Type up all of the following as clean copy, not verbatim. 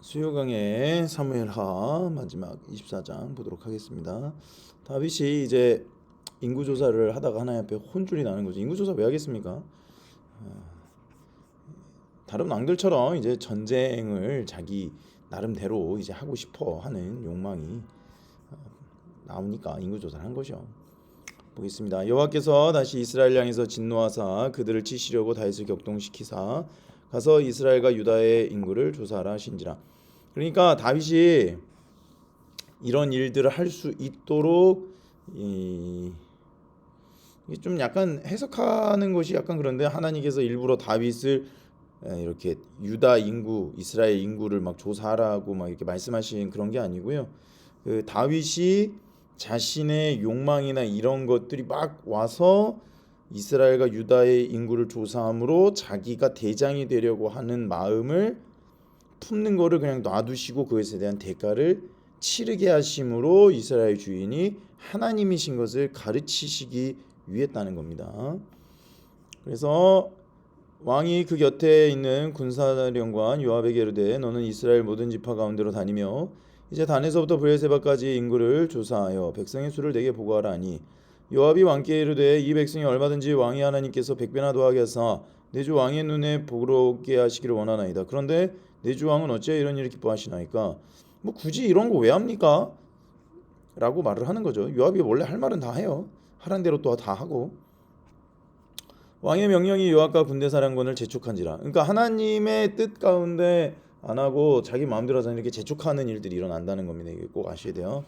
수요강의 사무엘하 마지막 24장 보도록 하겠습니다. 다윗이 이제 인구조사를 하다가 하나님 앞에 혼쭐이 나는 거죠. 인구조사 왜 하겠습니까? 다른 왕들처럼 이제 전쟁을 자기 나름대로 이제 하고 싶어 하는 욕망이 나오니까 인구조사를 한 거죠. 보겠습니다. 여호와께서 다시 이스라엘 향해서 진노하사 그들을 치시려고 다윗을 격동시키사 가서 이스라엘과 유다의 인구를 조사하라 하신지라. 그러니까 다윗이 이런 일들을 할 수 있도록 이게 좀 약간 해석하는 것이 약간 그런데, 하나님께서 일부러 다윗을 이렇게 유다 인구, 이스라엘 인구를 막 조사하라고 막 이렇게 말씀하신 그런 게 아니고요. 그 다윗이 자신의 욕망이나 이런 것들이 막 와서 이스라엘과 유다의 인구를 조사함으로 자기가 대장이 되려고 하는 마음을 품는 거를 그냥 놔두시고 그것에 대한 대가를 치르게 하심으로 이스라엘 주인이 하나님이신 것을 가르치시기 위했다는 겁니다. 그래서 왕이 그 곁에 있는 군사령관 요압에게 이르되 너는 이스라엘 모든 지파 가운데로 다니며 이제 단에서부터 브엘세바까지 인구를 조사하여 백성의 수를 내게 보고하라 하니, 요압이 왕께 이르되 이 백성이 얼마든지 왕이 하나님께서 백배나 더하게 하사 내 주 왕의 눈에 보게 하시기를 원하나이다. 그런데 내 주 왕은 어찌 이런 일을 기뻐하시나이까? 뭐 굳이 이런 거 왜 합니까? 라고 말을 하는 거죠. 요압이 원래 할 말은 다 해요. 하란 대로 또 다 하고. 왕의 명령이 요압과 군대 사령관을 재촉한지라. 그러니까 하나님의 뜻 가운데 안 하고 자기 마음대로 하자 이렇게 재촉하는 일들이 일어난다는 겁니다. 이게 꼭 아셔야 돼요.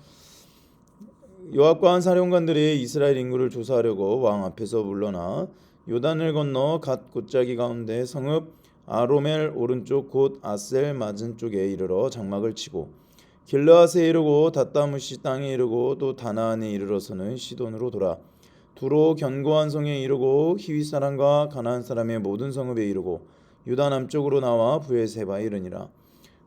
요압과 한 사령관들이 이스라엘 인구를 조사하려고 왕 앞에서 물러나 요단을 건너 갓 곧자기 가운데 성읍 아로멜 오른쪽 곧 아셀 맞은 쪽에 이르러 장막을 치고 길르앗에 이르고 닷다무시 땅에 이르고 또 다나안에 이르러서는 시돈으로 돌아 두로 견고한 성에 이르고 히윗 사람과 가나안 사람의 모든 성읍에 이르고 유다 남쪽으로 나와 브엘세바에 이르니라.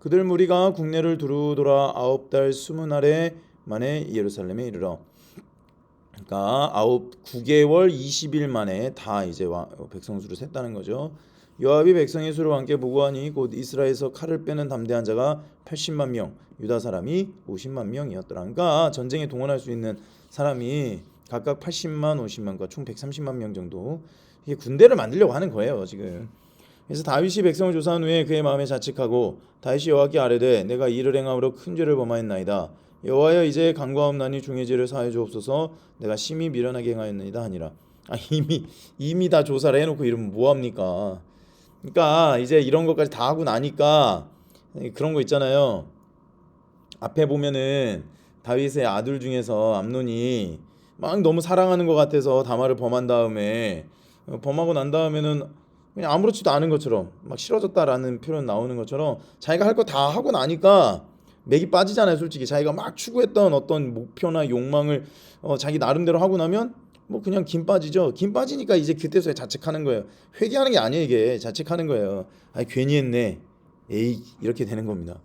그들 무리가 국내를 두루 돌아 9달 20날에 만에 예루살렘에 이르러, 그러니까 9개월 20일 만에 다 이제 백성 수를 셌다는 거죠. 요압이 백성의 수를 왕께 보고하니 곧 이스라엘에서 칼을 빼는 담대한 자가 80만 명, 유다 사람이 50만 명이었더라. 그러니까 전쟁에 동원할 수 있는 사람이 각각 80만, 50만과 총 130만 명 정도, 이게 군대를 만들려고 하는 거예요 지금. 그래서 다윗이 백성을 조사한 후에 그의 마음에 자책하고 다윗이 여호와께 아뢰되 내가 이를 행함으로 큰 죄를 범하였나이다. 여호와여 이제 간과하옵나니 중의 죄를 사하여 주옵소서. 내가 심히 미련하게 행하였나이다 하니라. 이미 다 조사를 해놓고 이러면 뭐 합니까? 그러니까 이제 이런 것까지 다 하고 나니까 그런 거 있잖아요. 앞에 보면은 다윗의 아들 중에서 암논이 막 너무 사랑하는 것 같아서 다말을 범한 다음에 범하고 난 다음에는 그냥 아무렇지도 않은 것처럼 막 싫어졌다라는 표현 나오는 것처럼 자기가 할 거 다 하고 나니까 맥이 빠지잖아요. 솔직히 자기가 막 추구했던 어떤 목표나 욕망을 자기 나름대로 하고 나면 뭐 그냥 김 빠지죠. 김 빠지니까 이제 그때서야 자책하는 거예요. 회개하는 게 아니에요. 이게 자책하는 거예요. 아니 괜히 했네. 에이, 이렇게 되는 겁니다.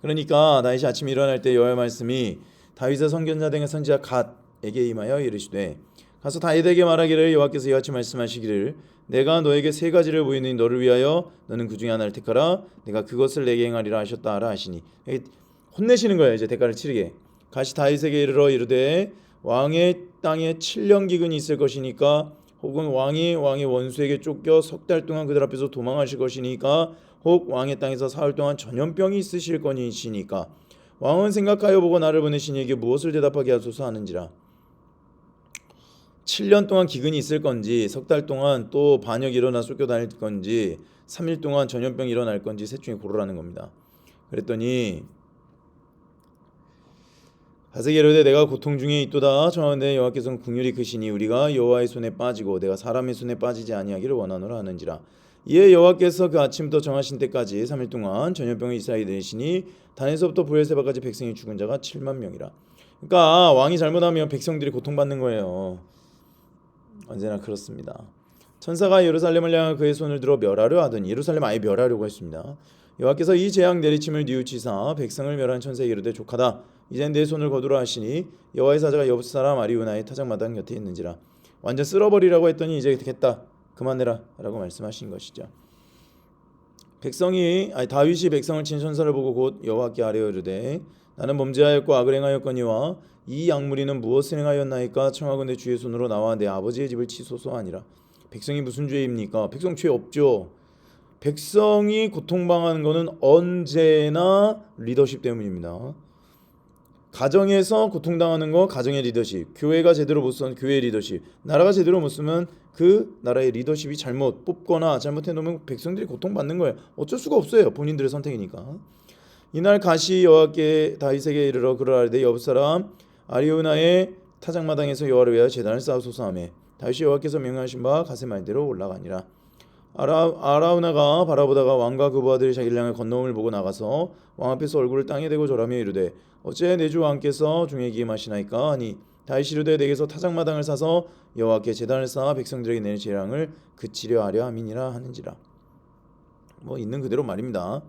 그러니까 다윗이 아침에 일어날 때 여호와의 말씀이 다윗의 선견자 된 선지자 갓에게 임하여 이르시되 가서 다윗에게 말하기를 여호와께서 이같이 말씀하시기를 내가 너에게 세 가지를 보이니 너를 위하여 너는 그 중에 하나를 택하라. 내가 그것을 내게 행하리라 하셨다 하라 하시니, 혼내시는 거예요. 이제 대가를 치르게. 가시 다윗에게 이르러 이르되 왕의 땅에 7년 기근이 있을 것이니까 혹은 왕의 원수에게 쫓겨 석 달 동안 그들 앞에서 도망하실 것이니까 혹 왕의 땅에서 사흘 동안 전염병이 있으실 것이니까 왕은 생각하여 보고 나를 보내신 이에게 무엇을 대답하게 하소서 하는지라. 7년 동안 기근이 있을 건지, 석 달 동안 또 반역이 일어나 쫓겨다닐 건지, 3일 동안 전염병이 일어날 건지 셋 중에 고르라는 겁니다. 그랬더니 가세게 이르되 내가 고통 중에 있도다. 청하건대 여호와께서는 긍휼히 크시니 우리가 여호와의 손에 빠지고 내가 사람의 손에 빠지지 아니하기를 원하노라 하는지라. 이에 여호와께서 그 아침부터 정하신 때까지 3일 동안 전염병이 이스라엘에 내리시니 단에서부터 브엘세바까지 백성이 죽은 자가 7만 명이라. 그러니까 왕이 잘못하면 백성들이 고통받는 거예요. 언제나 그렇습니다. 천사가 예루살렘을 향하여 그의 손을 들어 멸하려 하더니 예루살렘 아예 멸하려고 했습니다. 여호와께서 이 재앙 내리침을 뉘우치사 백성을 멸한 천사에게 이르되 족하다. 이젠 내 손을 거두라 하시니 여호와의 사자가 여부 사람 아리우나의 타작마당 곁에 있는지라. 완전 쓸어버리라고 했더니 이제 됐다 그만해라 라고 말씀하신 것이죠. 다윗이 백성을 친 천사를 보고 곧 여호와께 아뢰어 이르되 나는 범죄하였고 악을 행하였거니와 이 약무리는 무엇을 행하였나이까 청하건대 주의 손으로 나와 내 아버지의 집을 치소서 하니라. 백성이 무슨 죄입니까? 백성 죄 없죠. 백성이 고통당하는 것은 언제나 리더십 때문입니다. 가정에서 고통당하는 거 가정의 리더십, 교회가 제대로 못 쓰면 교회의 리더십, 나라가 제대로 못 쓰면 그 나라의 리더십이 잘못 뽑거나 잘못해놓으면 백성들이 고통받는 거예요. 어쩔 수가 없어요. 본인들의 선택이니까. 이날 가시 여호와께 다윗에게 이르러 그러하되 여부사람 아리우나의 타작마당에서 여호와를 위하여 제단을 쌓으소서 하매 다윗이 여호와께서 명령하신 바 가세 말대로 올라가니라. 아라우나가 바라보다가 왕과 그 부하들이 자기를 향해 건너옴을 보고 나가서 왕 앞에서 얼굴을 땅에 대고 절하며 이르되 어째 내 주 왕께서 중에 기임하시나이까 하니 다윗이 이르되 내게서 타작마당을 사서 여호와께 제단을 쌓아 백성들에게 내는 재앙을 그치려 하려 함이니라 하는지라. 있는 그대로 말입니다.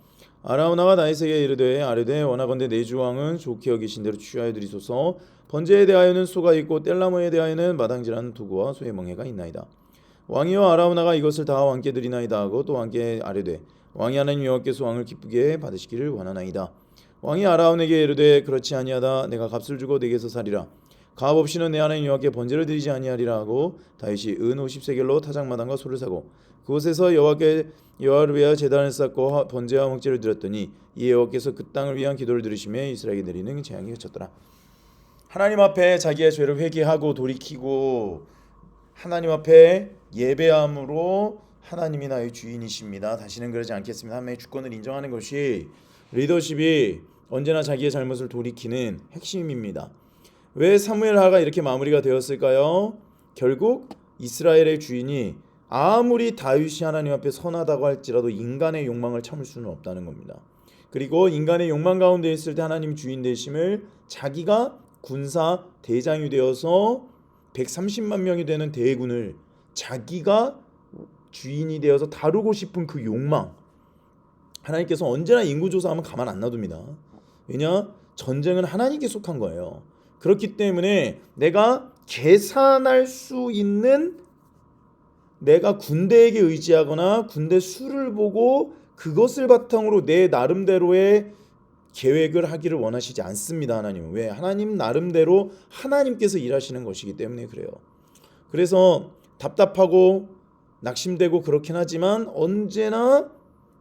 아라우나가 다윗에게 이르되 아뢰되 원하건대 내 주 왕은 좋게 여기신 대로 취하여 드리소서. 번제에 대하여는 소가 있고 뗄나무에 대하여는 마당질하는 두구와 소의 멍에가 있나이다. 왕이여 아라우나가 이것을 다 왕께 드리나이다 하고 또 왕께 아뢰되 왕이 하나님 여호와께서 왕을 기쁘게 받으시기를 원하나이다. 왕이 아라우나에게 이르되 그렇지 아니하다. 내가 값을 주고 내게서 사리라. 값 없이는 내 하나님 여호와께 번제를 드리지 아니하리라 하고 다윗이 은 50세겔로 타작마당과 소를 사고 그곳에서 여호와를 위하여 제단을 쌓고 번제와 목제를 드렸더니 이 여호와께서 그 땅을 위한 기도를 들으시며 이스라엘에게 내리는 재앙이 그쳤더라. 하나님 앞에 자기의 죄를 회개하고 돌이키고 하나님 앞에 예배함으로 하나님이 나의 주인이십니다. 다시는 그러지 않겠습니다. 하나님의 주권을 인정하는 것이 리더십이 언제나 자기의 잘못을 돌이키는 핵심입니다. 왜 사무엘하가 이렇게 마무리가 되었을까요? 결국 이스라엘의 주인이 아무리 다윗이 하나님 앞에 선하다고 할지라도 인간의 욕망을 참을 수는 없다는 겁니다. 그리고 인간의 욕망 가운데 있을 때 하나님 주인 되심을 자기가 군사 대장이 되어서 130만 명이 되는 대군을 자기가 주인이 되어서 다루고 싶은 그 욕망, 하나님께서 언제나 인구조사하면 가만 안 놔둡니다. 왜냐? 전쟁은 하나님께 속한 거예요. 그렇기 때문에 내가 계산할 수 있는, 내가 군대에게 의지하거나 군대 수를 보고 그것을 바탕으로 내 나름대로의 계획을 하기를 원하시지 않습니다. 하나님은. 왜? 하나님 나름대로 하나님께서 일하시는 것이기 때문에 그래요. 그래서 답답하고 낙심되고 그렇긴 하지만 언제나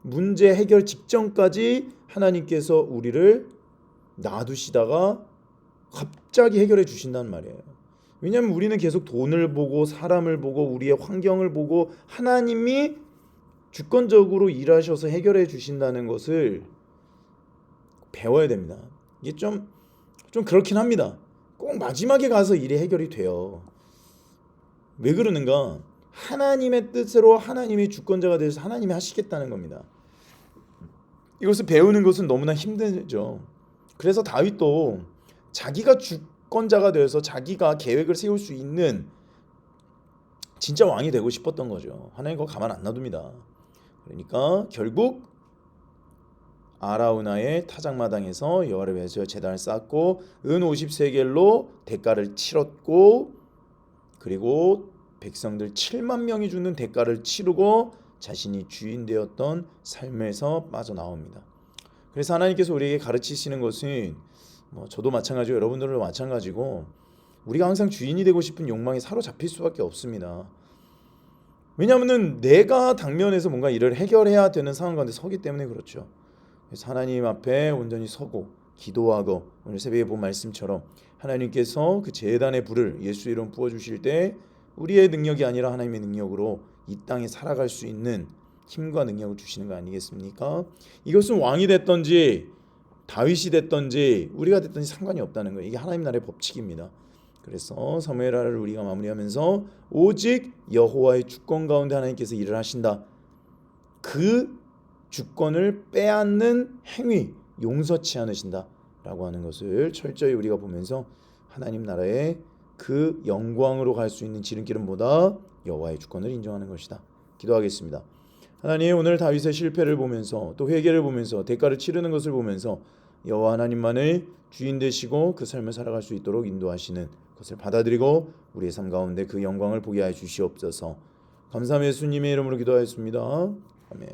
문제 해결 직전까지 하나님께서 우리를 놔두시다가 갑자기 해결해 주신다는 말이에요. 왜냐하면 우리는 계속 돈을 보고 사람을 보고 우리의 환경을 보고 하나님이 주권적으로 일하셔서 해결해 주신다는 것을 배워야 됩니다. 이게 좀 그렇긴 합니다. 꼭 마지막에 가서 일이 해결이 돼요. 왜 그러는가? 하나님의 뜻으로 하나님이 주권자가 되셔서 하나님이 하시겠다는 겁니다. 이것을 배우는 것은 너무나 힘들죠. 그래서 다윗도 자기가 주권자가 되어서 자기가 계획을 세울 수 있는 진짜 왕이 되고 싶었던 거죠. 하나님 그거 가만 안 놔둡니다. 그러니까 결국 아라우나의 타작마당에서 여호와를 위해서 제단을 쌓고 은 50세겔로 대가를 치렀고 그리고 백성들 7만 명이 죽는 대가를 치르고 자신이 주인 되었던 삶에서 빠져나옵니다. 그래서 하나님께서 우리에게 가르치시는 것은 저도 마찬가지고 여러분들도 마찬가지고 우리가 항상 주인이 되고 싶은 욕망에 사로잡힐 수밖에 없습니다. 왜냐하면 내가 당면에서 뭔가 일을 해결해야 되는 상황 가운데 서기 때문에 그렇죠. 그래서 하나님 앞에 온전히 서고 기도하고 오늘 새벽에 본 말씀처럼 하나님께서 그 제단의 불을 예수 이름 부어주실 때 우리의 능력이 아니라 하나님의 능력으로 이 땅에 살아갈 수 있는 힘과 능력을 주시는 거 아니겠습니까? 이것은 왕이 됐던지 다윗이 됐던지 우리가 됐던지 상관이 없다는 거예요. 이게 하나님 나라의 법칙입니다. 그래서 사무엘하를 우리가 마무리하면서 오직 여호와의 주권 가운데 하나님께서 일을 하신다. 그 주권을 빼앗는 행위 용서치 않으신다 라고 하는 것을 철저히 우리가 보면서 하나님 나라의 그 영광으로 갈 수 있는 지름길은 뭐다? 여호와의 주권을 인정하는 것이다. 기도하겠습니다. 하나님 오늘 다윗의 실패를 보면서 또 회개를 보면서 대가를 치르는 것을 보면서 여호와 하나님만의 주인 되시고 그 삶을 살아갈 수 있도록 인도하시는 것을 받아들이고 우리의 삶 가운데 그 영광을 보게 하여 주시옵소서. 감사하며 예수님의 이름으로 기도하였습니다. 아멘.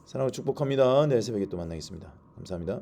사랑하고 축복합니다. 내일 새벽에 또 만나겠습니다. 감사합니다.